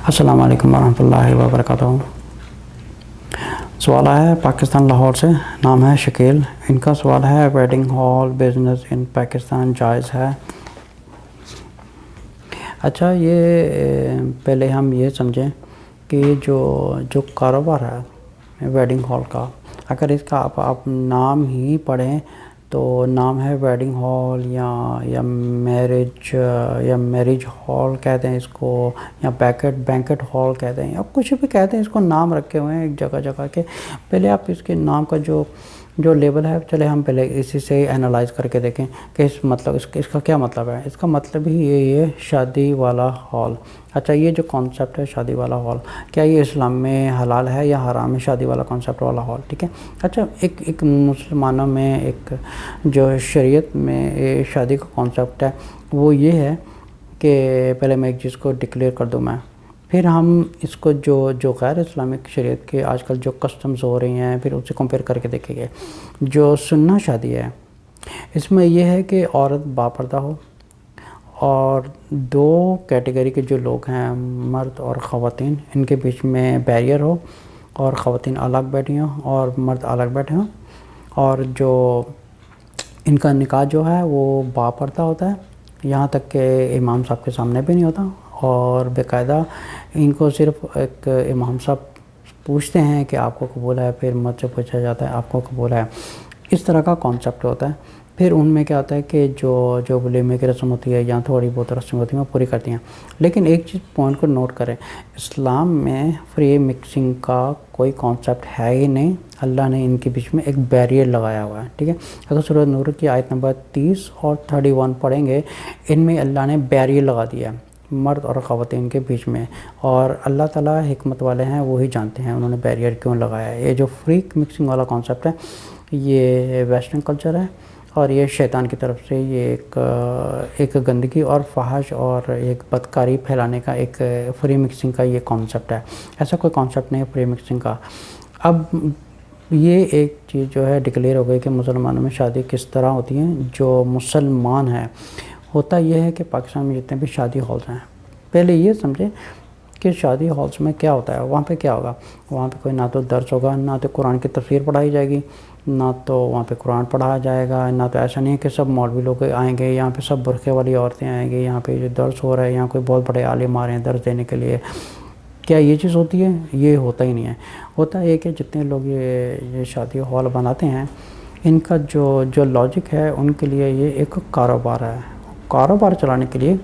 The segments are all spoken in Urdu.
السلام علیکم ورحمۃ اللہ وبرکاتہ۔ سوال ہے پاکستان لاہور سے، نام ہے شکیل۔ ان کا سوال ہے ویڈنگ ہال بزنس ان پاکستان جائز ہے؟ اچھا، یہ پہلے ہم یہ سمجھیں کہ جو کاروبار ہے ویڈنگ ہال کا، اگر اس کا آپ نام ہی پڑھیں تو نام ہے ویڈنگ ہال یا میرج ہال کہتے ہیں اس کو، یا بینکٹ ہال کہتے ہیں، یا کچھ بھی کہتے ہیں، اس کو نام رکھے ہوئے ہیں ایک جگہ کے۔ پہلے آپ اس کے نام کا جو لیبل ہے، چلے ہم پہلے اسی سے انالائز کر کے دیکھیں کہ اس کا کیا مطلب ہے۔ اس کا مطلب ہی یہ شادی والا ہال۔ اچھا، یہ جو کانسیپٹ ہے شادی والا ہال، کیا یہ اسلام میں حلال ہے یا حرام ہے؟ شادی والا کانسیپٹ والا ہال، ٹھیک ہے۔ اچھا، ایک مسلمانوں میں ایک جو شریعت میں شادی کا کانسیپٹ ہے وہ یہ ہے کہ پہلے میں ایک چیز کو ڈکلیئر کر دوں، میں پھر ہم اس کو جو غیر اسلامک شریعت کے آج کل جو کسٹمز ہو رہی ہیں پھر اسے کمپیئر کر کے دیکھیں گے۔ جو سنہ شادی ہے اس میں یہ ہے کہ عورت باپردہ ہو اور دو کیٹیگری کے جو لوگ ہیں مرد اور خواتین، ان کے بیچ میں بیریئر ہو اور خواتین الگ بیٹھی ہوں اور مرد الگ بیٹھے ہوں، اور جو ان کا نکاح جو ہے وہ باپردہ ہوتا ہے، یہاں تک کہ امام صاحب کے سامنے بھی نہیں ہوتا، اور باقاعدہ ان کو صرف ایک امام صاحب پوچھتے ہیں کہ آپ کو قبول ہے، پھر مرد سے پوچھا جاتا ہے آپ کو قبول ہے۔ اس طرح کا کانسیپٹ ہوتا ہے۔ پھر ان میں کیا ہوتا ہے کہ جو ولیمے کی رسم ہوتی ہے یا تھوڑی بہت رسم ہوتی ہیں وہ پوری کرتی ہیں۔ لیکن ایک چیز پوائنٹ کو نوٹ کریں، اسلام میں فری مکسنگ کا کوئی کانسیپٹ ہے ہی نہیں۔ اللہ نے ان کے بیچ میں ایک بیریئر لگایا ہوا ہے، ٹھیک ہے۔ اگر سورۃ نور کی آیت نمبر 30 اور 31 پڑھیں گے، ان میں اللہ نے بیریئر لگا دیا ہے مرد اور خواتین کے بیچ میں، اور اللہ تعالیٰ حکمت والے ہیں وہی جانتے ہیں انہوں نے بیریئر کیوں لگایا ہے۔ یہ جو فری مکسنگ والا کانسیپٹ ہے یہ ویسٹرن کلچر ہے، اور یہ شیطان کی طرف سے یہ ایک گندگی اور فحش اور ایک بدکاری پھیلانے کا ایک فری مکسنگ کا یہ کانسیپٹ ہے۔ ایسا کوئی کانسیپٹ نہیں ہے فری مکسنگ کا۔ اب یہ ایک چیز جو ہے ڈکلیئر ہو گئی کہ مسلمانوں میں شادی کس طرح ہوتی ہیں۔ جو مسلمان ہیں، ہوتا یہ ہے کہ پاکستان میں جتنے بھی شادی ہالز ہیں، پہلے یہ سمجھیں کہ شادی ہالز میں کیا ہوتا ہے، وہاں پہ کیا ہوگا۔ وہاں پہ کوئی نہ تو درس ہوگا، نہ تو قرآن کی تفسیر پڑھائی جائے گی، نہ تو وہاں پہ قرآن پڑھایا جائے گا، نہ تو ایسا نہیں ہے کہ سب مولوی لوگ آئیں گے، یہاں پہ سب برقعے والی عورتیں آئیں گی، یہاں پہ جو درس ہو رہا ہے یہاں کوئی بہت بڑے عالم آ رہے ہیں درس دینے کے لیے۔ کیا یہ چیز ہوتی ہے؟ یہ ہوتا ہی نہیں ہے۔ ہوتا ہے کہ جتنے لوگ یہ شادی ہال بناتے ہیں، ان کا جو لاجک ہے ان کے لیے یہ ایک کاروبار ہے۔ کاروبار چلانے کے لیے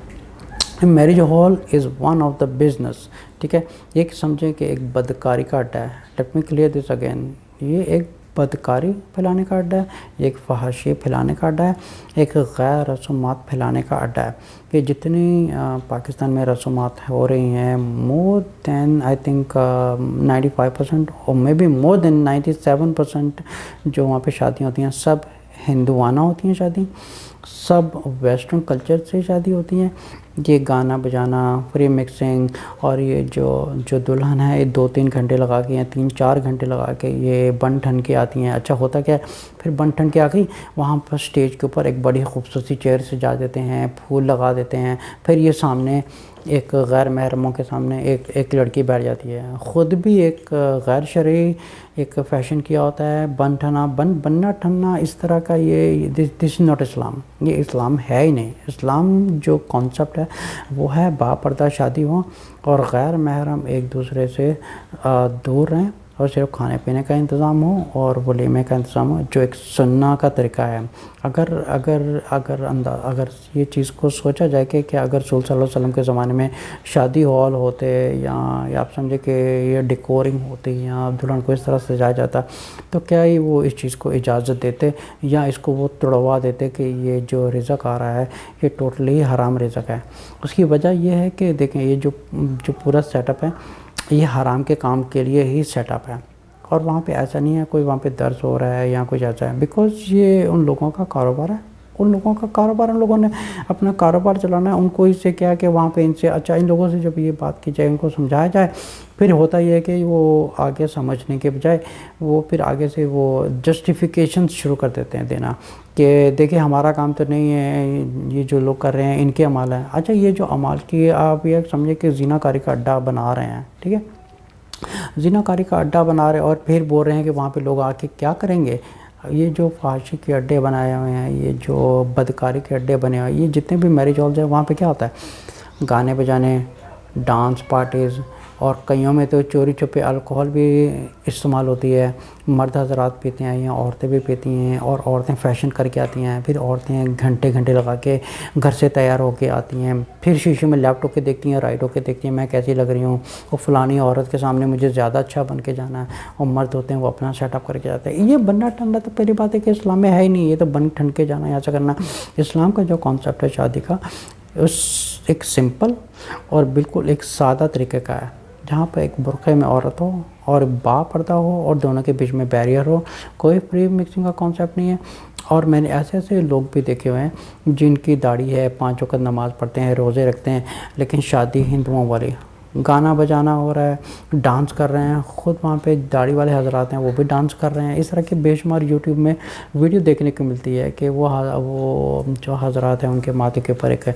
marriage hall is one of the business, ٹھیک ہے۔ یہ سمجھیں کہ ایک بدکاری کا اڈا ہے۔ Let me clear this again, یہ ایک بدکاری پھیلانے کا اڈا ہے، ایک فحاشی پھیلانے کا اڈا ہے، ایک غیر رسومات پھیلانے کا اڈا ہے۔ کہ جتنی پاکستان میں رسومات ہو رہی ہیں، مور دین آئی تھنک 95% اور مے بی مور دین 97% جو وہاں پہ شادیاں ہوتی ہیں سب ہندوانہ ہوتی ہیں، شادی سب ویسٹرن کلچر سے شادی ہوتی ہیں۔ یہ گانا بجانا، فری مکسنگ، اور یہ جو دلہن ہے یہ 2-3 گھنٹے لگا کے یا 3-4 گھنٹے لگا کے یہ بن ٹھن کے آتی ہیں۔ اچھا، ہوتا کیا ہے پھر بن ٹھن کے آ گئی، وہاں پر سٹیج کے اوپر ایک بڑی خوبصورتی چیئر سجا دیتے ہیں، پھول لگا دیتے ہیں، پھر یہ سامنے ایک غیر محرموں کے سامنے ایک لڑکی بیٹھ جاتی ہے، خود بھی ایک غیر شرعی ایک فیشن کیا ہوتا ہے، بننا ٹھننا اس طرح کا۔ یہ دس از ناٹ اسلام، یہ اسلام ہے ہی نہیں۔ اسلام جو کانسیپٹ ہے وہ ہے باپردہ شادی ہو اور غیر محرم ایک دوسرے سے دور رہیں، اور صرف کھانے پینے کا انتظام ہو اور ولیمے کا انتظام ہو، جو ایک سنہ کا طریقہ ہے۔ اگر یہ چیز کو سوچا جائے کہ اگر رسول صلی اللہ علیہ وسلم کے زمانے میں شادی ہال ہوتے، یا آپ سمجھے کہ یہ ڈیکورنگ ہوتی یا دلہن کو اس طرح سجایا جاتا، تو کیا ہی وہ اس چیز کو اجازت دیتے یا اس کو وہ توڑوا دیتے کہ یہ جو رزق آ رہا ہے یہ ٹوٹلی حرام رزق ہے۔ اس کی وجہ یہ ہے کہ دیکھیں یہ جو پورا سیٹ اپ ہے یہ حرام کے کام کے لیے ہی سیٹ اپ ہے، اور وہاں پہ ایسا نہیں ہے کوئی وہاں پہ درس ہو رہا ہے یا کچھ ایسا ہے، بیکاز یہ ان لوگوں کا کاروبار ہے۔ ان لوگوں کا کاروبار، ان لوگوں نے اپنا کاروبار چلانا ہے، ان کو اس سے کیا کہ وہاں پہ ان سے اچھا ان لوگوں سے جب یہ بات کی جائے، ان کو سمجھایا جائے، پھر ہوتا یہ ہے کہ وہ آگے سمجھنے کے بجائے وہ پھر آگے سے وہ جسٹیفیکیشن شروع کر دیتے ہیں دینا کہ دیکھیں ہمارا کام تو نہیں ہے، یہ جو لوگ کر رہے ہیں ان کے اعمال ہیں۔ اچھا یہ جو اعمال کی آپ یہ سمجھیں کہ زنا کاری کا اڈا بنا رہے ہیں، ٹھیک ہے، زنا کاری کا اڈا بنا رہے ہیں اور پھر بول رہے ہیں کہ وہاں پہ لوگ آ کے کیا کریں گے۔ یہ جو فحاشی کے اڈے بنائے ہوئے ہیں، یہ جو بدکاری کے اڈے بنے ہوئے ہیں، یہ جتنے بھی میرج ہالز ہیں وہاں پہ کیا ہوتا ہے، گانے بجانے، ڈانس پارٹیز، اور کئیوں میں تو چوری چھپے الکوہل بھی استعمال ہوتی ہے، مرد حضرات پیتے ہیں یا عورتیں بھی پیتی ہیں، اور عورتیں فیشن کر کے آتی ہیں، پھر عورتیں گھنٹے گھنٹے لگا کے گھر سے تیار ہو کے آتی ہیں، پھر شیشے میں لیفٹ ہو کے دیکھتی ہیں، رائٹ ہو کے دیکھتی ہیں میں کیسی لگ رہی ہوں، وہ فلانی عورت کے سامنے مجھے زیادہ اچھا بن کے جانا ہے، اور مرد ہوتے ہیں وہ اپنا سیٹ اپ کر کے جاتے ہیں۔ یہ بننا ٹھنڈا تو پہلی بات ہے کہ اسلام میں ہے ہی نہیں، یہ تو بن ٹھن کے جانا ہے، ایسا کرنا۔ اسلام کا جو کانسیپٹ ہے شادی کا، اس ایک سمپل اور بالکل ایک سادہ طریقے کا ہے، جہاں پہ ایک برقعے میں عورت ہو اور با پردہ ہو اور دونوں کے بیچ میں بیریئر ہو، کوئی فری مکسنگ کا کانسیپٹ نہیں ہے۔ اور میں نے ایسے لوگ بھی دیکھے ہوئے ہیں جن کی داڑھی ہے، 5 وقت نماز پڑھتے ہیں، روزے رکھتے ہیں، لیکن شادی ہندوؤں والی، گانا بجانا ہو رہا ہے، ڈانس کر رہے ہیں، خود وہاں پہ داڑھی والے حضرات ہیں وہ بھی ڈانس کر رہے ہیں۔ اس طرح کے بے شمار یوٹیوب میں ویڈیو دیکھنے کو ملتی ہے کہ وہ جو حضرات ہیں ان کے ماتھے کے اوپر ایک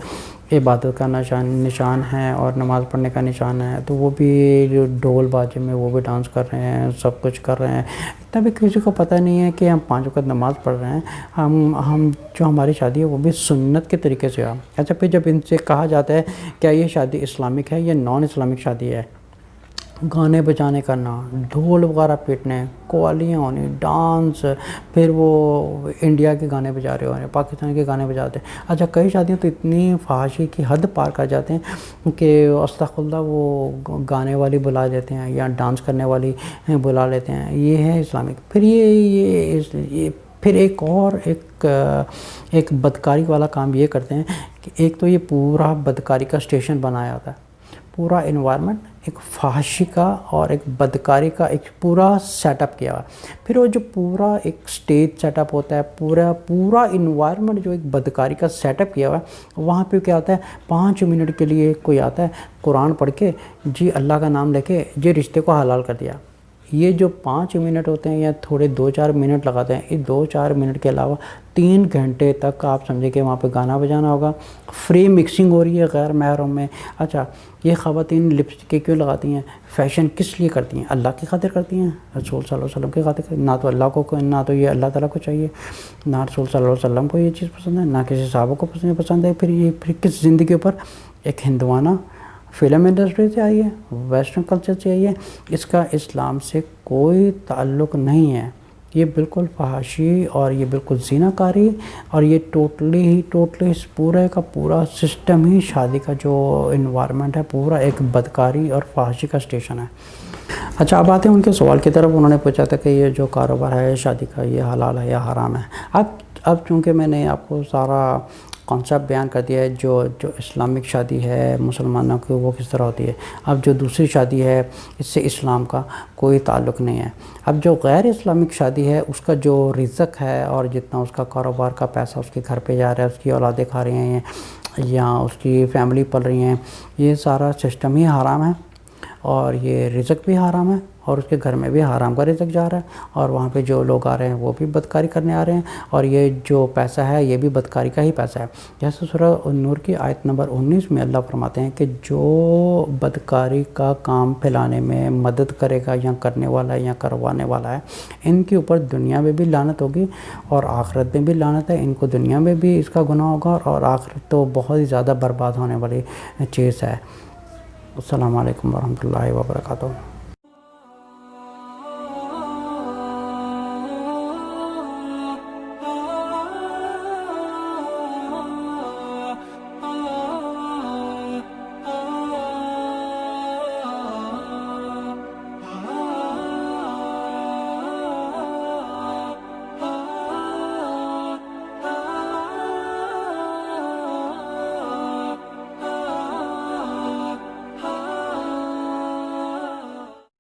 عبادت کا نشان ہے اور نماز پڑھنے کا نشان ہے، تو وہ بھی جو ڈھول باجے میں وہ بھی ڈانس کر رہے ہیں، سب کچھ کر رہے ہیں، اتنا بھی کسی کو پتہ نہیں ہے کہ ہم 5 وقت نماز پڑھ رہے ہیں، ہم جو ہماری شادی ہے وہ بھی سنت کے طریقے سے ہے۔ اچھا پھر جب ان سے کہا جاتا ہے کیا یہ شادی اسلامک ہے یا نان اسلامک شادی ہے، گانے بجانے کرنا، ڈھول وغیرہ پیٹنے، قوالیاں ہونی، ڈانس، پھر وہ انڈیا کے گانے بجا رہے ہونے، پاکستان کے گانے بجاتے ہیں۔ اچھا کئی شادیاں تو اتنی فحاشی کی حد پار کر جاتے ہیں کہ استغفر اللہ وہ گانے والی بلا لیتے ہیں یا ڈانس کرنے والی بلا لیتے ہیں، یہ ہے اسلامک۔ پھر یہ پھر ایک بدکاری والا کام یہ کرتے ہیں کہ ایک تو یہ پورا بدکاری کا اسٹیشن بنایا ہوتا ہے، پورا انوائرمنٹ ایک فحاشی کا اور ایک بدکاری کا ایک پورا سیٹ اپ کیا ہوا ہے۔ پھر وہ جو پورا ایک سٹیج سیٹ اپ ہوتا ہے، پورا انوائرمنٹ جو ایک بدکاری کا سیٹ اپ کیا ہوا ہے، وہاں پہ کیا ہوتا ہے 5 منٹ کے لیے کوئی آتا ہے قرآن پڑھ کے، جی اللہ کا نام لے کے یہ رشتے کو حلال کر دیا۔ یہ جو 5 منٹ ہوتے ہیں یا تھوڑے 2-4 منٹ لگاتے ہیں، یہ 2-4 منٹ کے علاوہ 3 گھنٹے تک آپ سمجھے کہ وہاں پہ گانا بجانا ہوگا، فری مکسنگ ہو رہی ہے غیر محرم میں۔ اچھا یہ خواتین لپسٹک کیوں لگاتی ہیں، فیشن کس لیے کرتی ہیں، اللہ کی خاطر کرتی ہیں، رسول صلی اللہ علیہ وسلم کی خاطر کرتی ہیں، نہ تو اللہ کو، نہ تو یہ اللہ تعالیٰ کو چاہیے، نہ رسول صلی اللہ علیہ وسلم کو یہ چیز پسند ہے، نہ کسی صحابہ کو پسند ہے۔ پھر کس زندگی اوپر ایک ہندوانہ فلم انڈسٹری سے آئی ہے، ویسٹرن کلچر سے آئی ہے، اس کا اسلام سے کوئی تعلق نہیں ہے۔ یہ بالکل فحاشی اور یہ بالکل زنا کاری، اور یہ ٹوٹلی اس پورے کا پورا سسٹم ہی شادی کا جو انوائرمنٹ ہے پورا ایک بدکاری اور فحاشی کا اسٹیشن ہے۔ اچھا اب آتے ہیں ان کے سوال کی طرف۔ انہوں نے پوچھا تھا کہ یہ جو کاروبار ہے شادی کا یہ حلال ہے یا حرام ہے۔ اب چونکہ میں نے آپ کو سارا کانسیپٹ بیان کر دیا ہے جو اسلامک شادی ہے مسلمانوں کی وہ کس طرح ہوتی ہے، اب جو دوسری شادی ہے اس سے اسلام کا کوئی تعلق نہیں ہے۔ اب جو غیر اسلامک شادی ہے اس کا جو رزق ہے اور جتنا اس کا کاروبار کا پیسہ اس کے گھر پہ جا رہا ہے، اس کی اولادیں کھا رہی ہیں یا اس کی فیملی پل رہی ہیں، یہ سارا سسٹم ہی حرام ہے، اور یہ رزق بھی حرام ہے، اور اس کے گھر میں بھی حرام کا رزق جا رہا ہے، اور وہاں پہ جو لوگ آ رہے ہیں وہ بھی بدکاری کرنے آ رہے ہیں، اور یہ جو پیسہ ہے یہ بھی بدکاری کا ہی پیسہ ہے۔ جیسے سورہ نور کی آیت نمبر 19 میں اللہ فرماتے ہیں کہ جو بدکاری کا کام پھیلانے میں مدد کرے گا یا کرنے والا ہے یا کروانے والا ہے، ان کے اوپر دنیا میں بھی لعنت ہوگی اور آخرت میں بھی لعنت ہے، ان کو دنیا میں بھی اس کا گناہ ہوگا، اور آخرت تو بہت ہی زیادہ برباد ہونے والی چیز ہے۔ السلام علیکم ورحمۃ اللہ وبرکاتہ۔